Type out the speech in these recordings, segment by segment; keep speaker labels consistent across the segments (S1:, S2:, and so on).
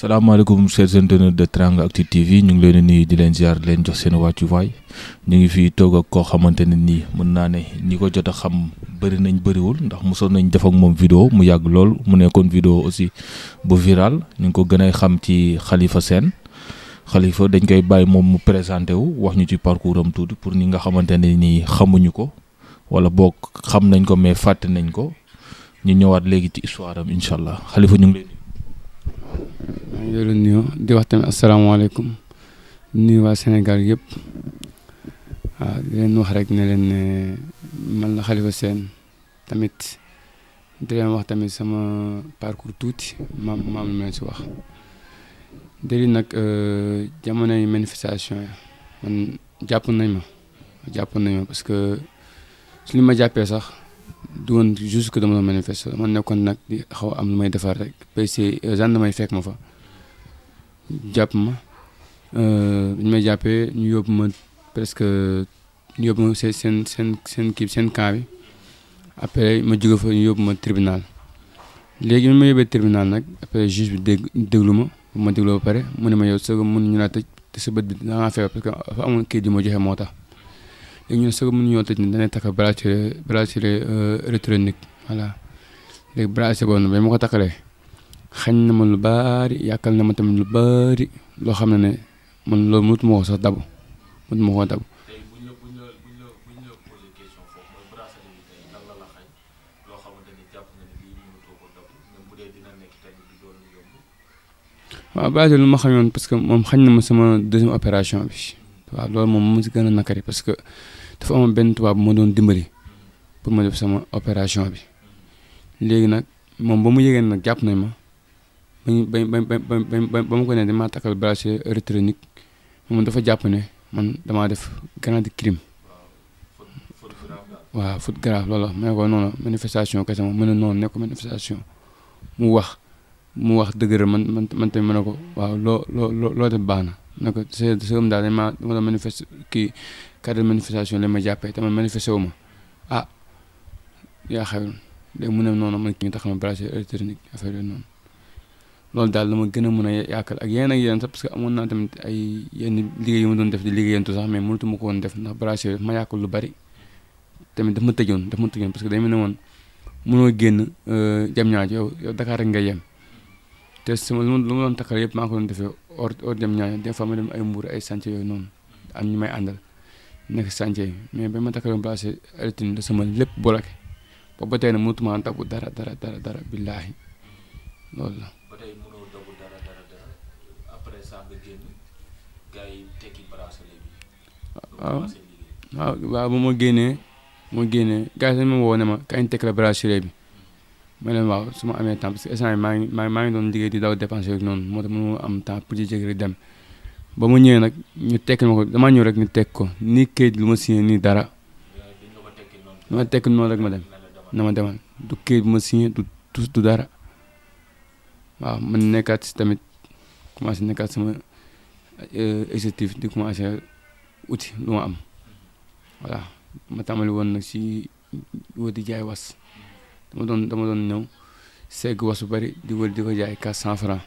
S1: salaamaaleykum chers internautes de Teranga Actu TV ñu ngi leen di nuyu di leen ziar leen jox seen wàccuwaay ñu ngi fii toog ak koo xamante ne nii mën naa ne ñi ko jot a xam bëri nañ bëriwul ndax mosoon nañ def ak moom vidéo mu yàgg lool mu nekkoon vidéo aussi bu viral ñu ngi ko gën a xam ci Khalifa Sène Khalifa dañ koy bàyyi moom mu présenté wu wax ñu ci parcours am tuuti pour ñi nga xamante ne nii xamuñu ko wala boog xam nañ ko mais fàtte nañ ko ñu ñëwaat léegi ci histoire am incha allah Khalifa ñu ngi leen
S2: maa ngi leen nuyu di wax tamit asalaamaaleykum nuyu waa Sénégal yëpp waaw di leen wax rek ne leen ne man la Khalifa Sène tamit di leen wax tamit sama parcours tuuti maam lu mel si wax déedéet nag jamonoy manifestation yi man jàpp nañ ma parce que su li ma jàppee sax du woon juste que dama doon manifester man nekkoon nag di xaw am lu may defar rek PC gendarmerie fekk ma fa jàpp ma ñu may jàppee ñu yóbbu ma presque ñu yóbbu ma seen kii seen camp bi après ma jóge fa ñu yóbbu ma tribunal léegi bi ma yóbbee tribunal nag après juge bi déglu ma bu ma dégloo ba pare mu ne ma yow soo ko mën ñu laa tëj te sa bët bi da ngaa feebar parce que dafa amoon kayit yi ma joxe moo tax léegi ñu ne soo ko mën ñoo tëj ne dañuy takk bracelet électronique voilà léegi bracelet boobu nag ba ma ko takkalee xañ na ma lu baari yàkkal na ma tamit lu baari loo xam ne man loolu mënut ma ko sax dabu mënut ma ko dabu.
S1: tey buñ la posé question foofu mooy bracelet bi tey lan la xañ loo xamante ni jàpp nga ni lii mënutoo ko dabu même bu dee dina nekk tamit du doon yomb.
S2: waaw bracelet lu ma xañoon parce que moom xañ na ma sama deuxième opération bi waaw loolu moom mu si gën a nakari parce que dafa amoon benn tubaab bu ma doon dimbali pour ma def sama opération bi léegi nag moom ba mu yëgee nag jàpp nañ ma ba ma ko ne damaa takkal bracelet électronique moom dafa jàpp ne man damaa def grand crime waaw faute grave loolu ma ne ko noonu manifestation kese moom mu ne noonu nekk manifestation mu wax dëgg man tamit ma ne ko waaw loo def baax na ne ko sëgam daal dama doon manifeste kii cadre de manifestation la ma jàppee te man manifesté wu ma ah yaa xewul léegi mu ne noonu man ki nga tax ma bracelet électronique affaire yooyu noonu loolu daal dama gën a mën a yaakaar ak yeneen sax parce que amoon naa tamit ay yenn liggéey yu ma doon def di liggéeyantu sax mais mënatu ma ko woon def ndax bracelet ma yàqul lu bari tamit daf ma tëjoon parce que dañu ne woon mënoo génn jam ñaajo yow Dakar rek nga yem te sama lu ma doon takkal yëpp maa ko doon defee hors jam ñaajo des fois ma dem ay mbuur ay sànce yooyu noonu am ñu may àndal nekk sànce yi mais ba ma takkaloon bracelet électronique sama lépp bloqué boobu ba tey nag mënatuma dabu dara billaahi loolu la.
S1: ba tey mënoo dabu dara après ça nga génn gars yi tekki bracelet bi.
S2: waaw ba ma génnee gars yi dañ ma woo ne ma kañ tekki la bracelet bi ma leen waaw su ma amee temps parce que instant yii maa ngi doon liggéey di daw dépenser rek noonu moo tax mënuma am temps pour di jékki rek dem ba ma ñëwee nag ñu tekki ma ko damaa ñëw rek ñu tekk ko nii kayit lu ma signé nii dara ma tekki noonu rek ma dem na ma demal du kayit bu ma signé du dara waaw man nekkaat si tamit commencé nekkaat sama exécutif di commencé uti lu ma am voilà ma tàmbali woon nag si wër di jaay was dama doon ñëw segg was bu bari di wër di ko jaay 400 francs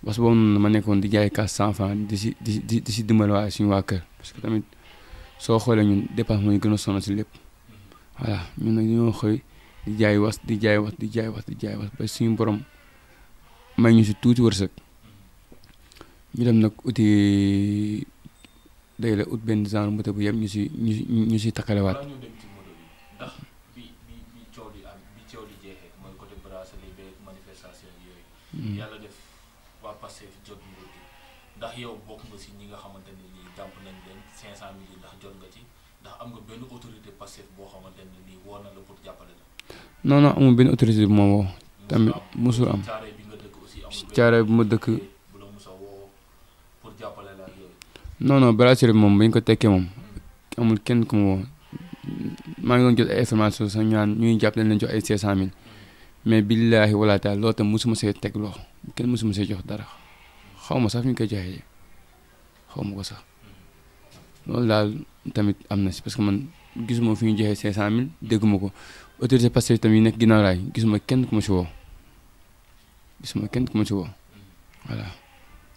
S2: was boobu noonu ma nekkoon di jaay 400 francs di si dimbali waa suñu waa kër parce que tamit soo xoolee ñun dépense moo ñu gën a sonn si lépp voilà ñun nag ñoo xëy di jaay was ba suñu borom may ñu si tuuti wërsëg ñu dem nag uti day la ut benn genre moto bu yem ñu si takkalewaat.
S1: ndax bi coow di jeexee mooy côté bracelet bi manifestation yooyu. yàlla def waa Pastef jot nguur gi ndax yow bokk nga si ñi nga xamante ne nii jàpp nañ leen 500 000 ndax jot nga ci ndax am nga benn autorité Pastef boo xamante ne nii woo na la pour jàppale la.
S2: non amul benn autorité bu ma woo. tamit musul am
S1: caare bi nga dëkk aussi amul
S2: caare bu ma dëkk.
S1: bu la musa woo pour jàppale la ak yooyu.
S2: non bracelet bi moom ba ñu ko tekkee moom amul kenn ku ma woo maa ngi doon jot ay information sax ñaan ñuy jàpp leen jox ay 500 000 mais billaahi wala taala loolu tam musuma see teg loxo kenn musuma see jox dara xaw ma sax fi ñu koy joxee xaw ma ko sax loolu daal tamit am na si parce que man gisuma fi ñu joxee 500 000 dégguma ko autorité Pastef tamit yi nekk ginnaaw raay gisuma kenn ku ma si woo voilà.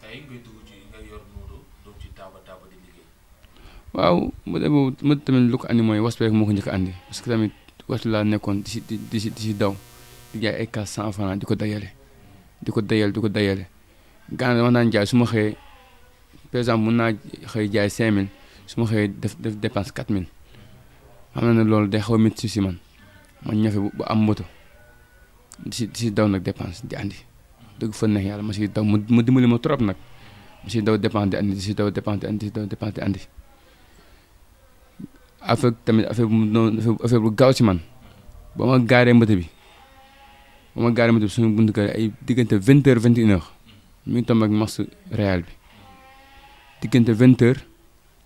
S1: tey ngay dugg ci nga yor Modou dugg ci taaba di liggéey.
S2: waaw moto boobu moto tamit lu ko andi mooy was bi rek moo ko njëkk a andi parce que tamit waxtu laa nekkoon di si daw di jaay ay 400 francs di ko dajale gànnaaw dama naan jaay su ma xëyee par exemple mun naa xëy jaay 5000 su ma xëyee def dépense 4000 xam na ne loolu day xaw a métti si man ñafe bu am moto di si daw nag dépense di andi dëgg fa neex yàlla ma si daw mu dimbali ma trop nag ma si daw dépense di andi di si daw dépense di andi di si daw dépense di andi affaire bu gaaw si man ba ma gaaree moto bi suñu buntu kër ay diggante 20h 21h mi ngi tombé ak match Real bi diggante 20h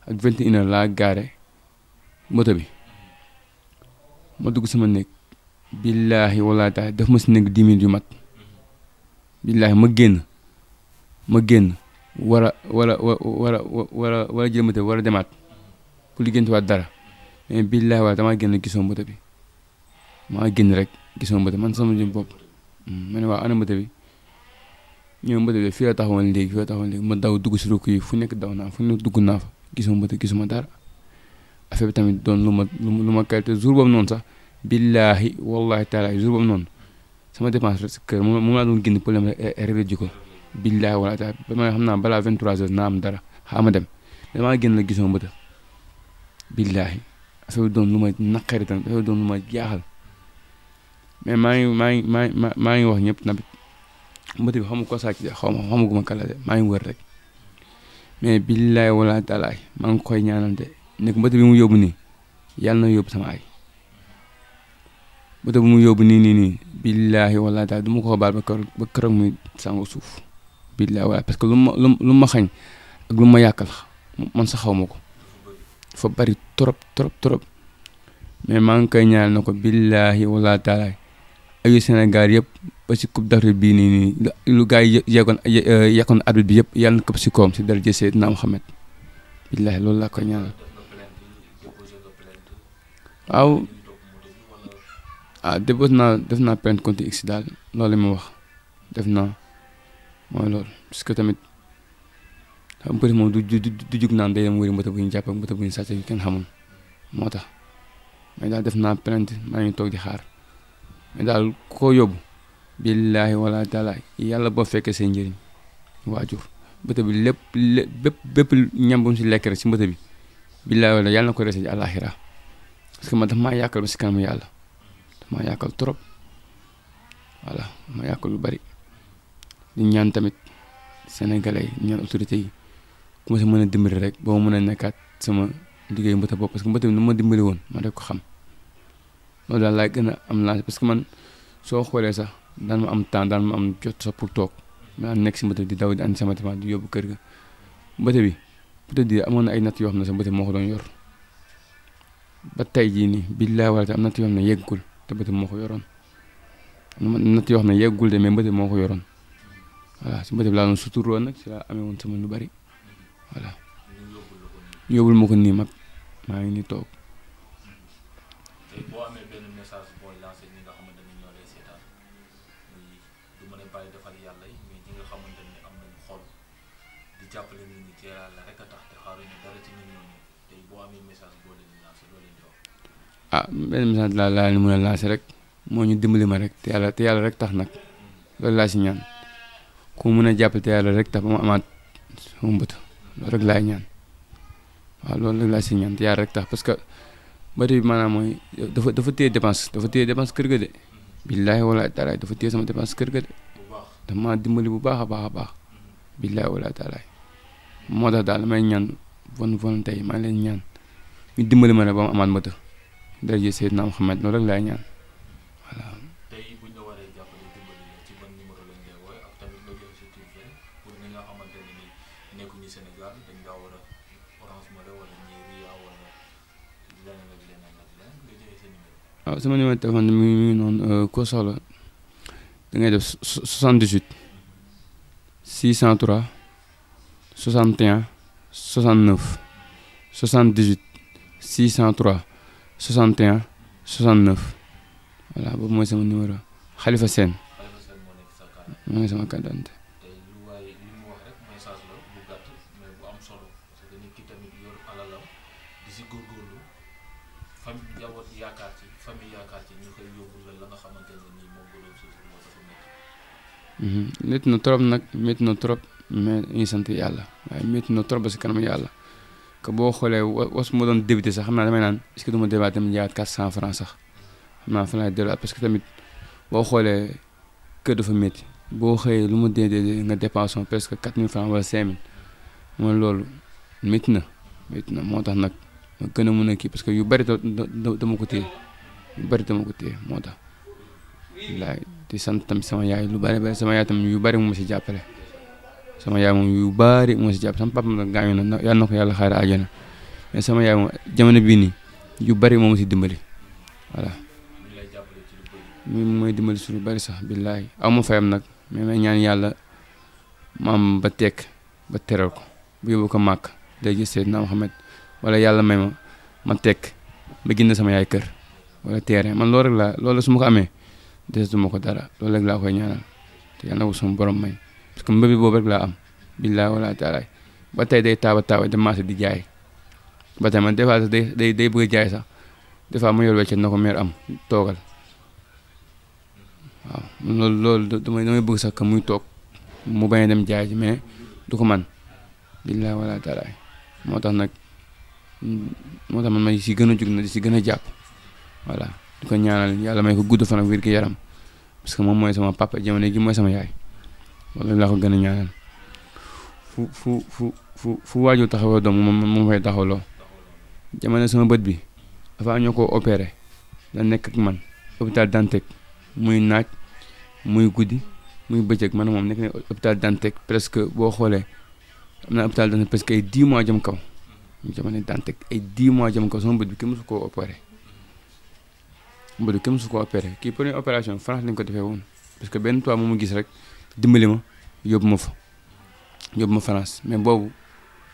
S2: ak 21h laa gaare moto bi ma dugg sama néeg billaahi wallaahi taala daf ma si néeg 10 minutes yu mat billaahi ma génn war a jël moto bi war a demaat pour liggéeyantuwaat dara mais billaahi wallaahi damaa génn gisoo moto bi maa génn rek gisoo moto man sama jëm bopp ma ne waa ana moto bi ñëw moto bi fii la taxawoon léegi ma daw dugg si rukk yi fu nekk daw naa fu nekk dugg naa fa gisuma moto gisuma dara affaire bi tamit doon lu ma qualité jour boobu noonu sax billaahi wallaahi taala jour boobu noonu sama dépense rek si kër moom laa doon génn problème rek ji ko billaahi wallaahi taala ba ma xam naa balaa 23h naa am dara xaama dem damaa génn la gisuma moto billaahi affaire bi doon lu ma naqari tamit affaire bi doon lu ma jaaxal mais maa ngi wax ñëpp tamit moto bi xamu ko sàcc xamaguma kala de maa ngi wër rek mais billaahi wallaahi taala maa ngi koy ñaanal de nekk moto bi mu yóbbu nii yàlla na yóbbu sama ay moto bi mu yóbbu nii billaahi wallaahi taala du ma ko baal ba keroog muy sangu suuf billaahi wallaahi parce que lu ma xañ ak lu ma yàqal man sax xaw ma ko fa bari trop mais maa ngi koy ñaanal na ko billaahi wallaahi taala ayu Sénégal yëpp ba si coupe d'Afrique bii nii lu gars yi yàqoon arbitre bi yëpp yàlla na këpp si kawam si daraja Seydina Muhammad billaahi loolu laa koy ñaanal waaw def naa plainte contre X daal loolu ma wax def naa mooy loolu parce que tamit xam nga moom du jug naan day dem wëri moto bu ñu jàpp ak moto bu ñu sàcc yu kenn xamul moo tax mais daal def naa plainte maa ngi toog di xaar mais daal koo yóbbu billaahi wala taala yàlla boo fekkee seen njëriñ waajur moto bi bépp ñam bu mu si lekk rek si moto bi billaahi wala yàlla na ko rese ci àllaaxira parce que man daf maa yàqal ba si kanam yàlla daf maa yàqal trop voilà ma yàqal lu bari di ñaan tamit sénégalais yi ñaan autorité yi ku ma si mën a dimbali rek ba ma mën a nekkaat sama liggéey moto bopp parce que moto bi nu ma dimbali woon ma rek ko xam loolu daal laay gën a am lancé parce que man soo xoolee sax daan ma am temps daan ma am jot sax pour toog ma nekk si moto bi di daw di andi sama dépense di yóbbu kër ga moto bi pour te dire amoon na ay natt yoo xam ne sa moto moo ko doon yor ba tey jii nii billaahi wala am natt yoo xam ne yeggul te moto moo ko yoroon am na natt yoo xam ne yeggul de mais moto moo ko yoroon voilà si moto bi laa doon suturoo nag si laa amee woon sama lu bari voilà yóbbul ma ko nii mag maa ngi nii toog.
S1: boo amee benn message booy lancé ñi nga xamante ne ñoo lay seetaan du mën a bàyyi defal yàlla yi mais ñi nga xamante ne am nañu xol di jàppale nit ñi ci yàlla rek a tax te xaaruñu dara ci nit ñooñu tey boo amee message boo leen di lancé loo leen di wax.
S2: benn message laa leen mën a lancé rek moo ñu dimbali ma rek te yàlla rek tax nag loolu laa si ñaan ku mën a jàppale te yàlla rek tax ba ma amaat sama mbët loolu rek laay ñaan waaw loolu rek laa si ñaan te yàlla rek tax parce que. moto bi maanaam mooy dafa téye dépense kër ga de billaahi wallaahi taala dafa téye sama dépense kër ga de dafa maa dimbali bu baax a baax billaahi wallaahi taala moo tax daal may ñaan bonne volonté yi maa ngi leen ñaan ñu dimbali ma ne ba ma amaat moto daraja Seydina Muhammad loolu rek laay ñaan voilà.
S1: tey buñ la waree jàppale dimbali la ci ban numéro lañ lay wooye ak tamit nga jël sa tur pour ñi nga xamante ne nii nekkuñu Sénégal dañ daa war a Orange Money wala Ria wala leneen ak leneen nga jëlee sa numéro.
S2: waaw sama numéro téléphone mi ngi noonu koo soxla da ngay def 78 603 61 69 78 603 61 69 voilà boobu mooy sama numéro Khalifa Sène
S1: moo nekk sa carte.
S2: moo ngi sama carte d'identité.
S1: tey lu waay si góorgóorlu famille njaboot yaakaar ci famille yaakaar ci ñu koy yóbbu la nga xamante ne nii moom nga doon suturloo dafa métti.
S2: métti na trop nag métti na trop mais ñu sant yàlla waaye métti na trop ba si kanam yàlla que boo xoolee was ma doon débuté sax xam naa damay naan est-ce que du ma débat tamit jaayaat 400 francs sax xam naa fa laay delluwaat parce que tamit boo xoolee kër dafa métti boo xëyee lu mu dee nga dépensé presque 4000 francs wala 5000 mooy loolu métti na moo tax nag ma gën a mën a kii parce que yu bari dama ko téye moo tax wallaay di sant tamit sama yaay lu bari sama yaay tamit yu bari mu ma si jàppale sama yaay moom yu bari mu ma si jàppale sama papa nag gaañu na yàlla na ko yàlla xaare àjjana mais sama yaay moom jamono bii nii yu bari moo ma si dimbali voilà mi mooy dimbali su lu bari sax billaay aw ma fayam nag mais may ñaan yàlla maam ba tekk ba teral ko bu yóbbu ko màkk day gis Seydina Muhammad wala yàlla may ma tekk ba gis sama yaay kër wala terrain man loolu rek laa loolu su ma ko amee desatuma ko dara loolu rek laa koy ñaanal te yàlla na ko sama borom may parce que mbëbi boobu rek laa am billaay wala taalaay ba tey day taaba dem marché di jaay ba tey man des fois day bëgg a jaay sax des fois ma yor wecce na ko meer am toogal waaw loolu damay bëgg sax que muy toog mu bañ a dem jaay ji mais du ko man billaay wala taalaay moo tax man ma si gën a jug na di si gën a jàpp voilà di ko ñaanal yàlla may ko gudd fan ak wér gi yaram parce que moom mooy sama papa jamono ji mooy sama yaay loolu laa ko gën a ñaanal fu waajur taxawoo doom moom fay taxawloo jamono sama bët bi dafa ñoo ko opéré da nekk ak man hôpital Dantec muy naaj muy guddi muy bëccëg man moom nekk na hôpital Dantec presque boo xoolee am na hôpital Dantec presque ay 10 mois jëm kaw jamono Dantec ay 10 mois jëm kaw sama bët bi kenn mësu koo opéré kii première opération France lañ ko defee woon parce que benn toit mu gis rek dimbali ma yóbbu ma France mais boobu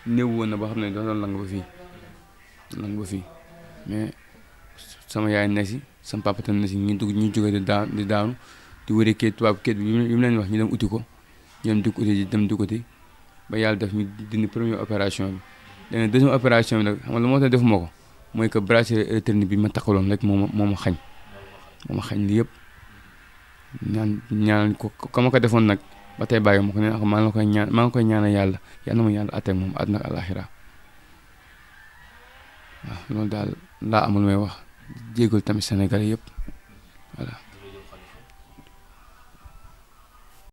S2: néew woon na boo xam ne doon lang ba fii mais sama yaay ne si sama papa tam ne si ñu jóge di daanu di wëri kayit tubaab kayit bi yu mu leen wax ñu dem uti ko ñoom di ko uti dem di ko uti ba yàlla def ñu dindi première opération bi léegi deuxième opération bi nag xam nga lu moo tax defuma ko mooy que bracelet électronique bi ma takkaloon rek moo ma xañ li yëpp ñaan ko ma ko defoon nag ba tey bàyyi ma ko ne maa ngi koy ñaanal yàlla na ma yàlla àtteeg moom àdduna ak àllaaxira waaw loolu daal laa amul may wax jéegul tamit Sénégal yëpp voilà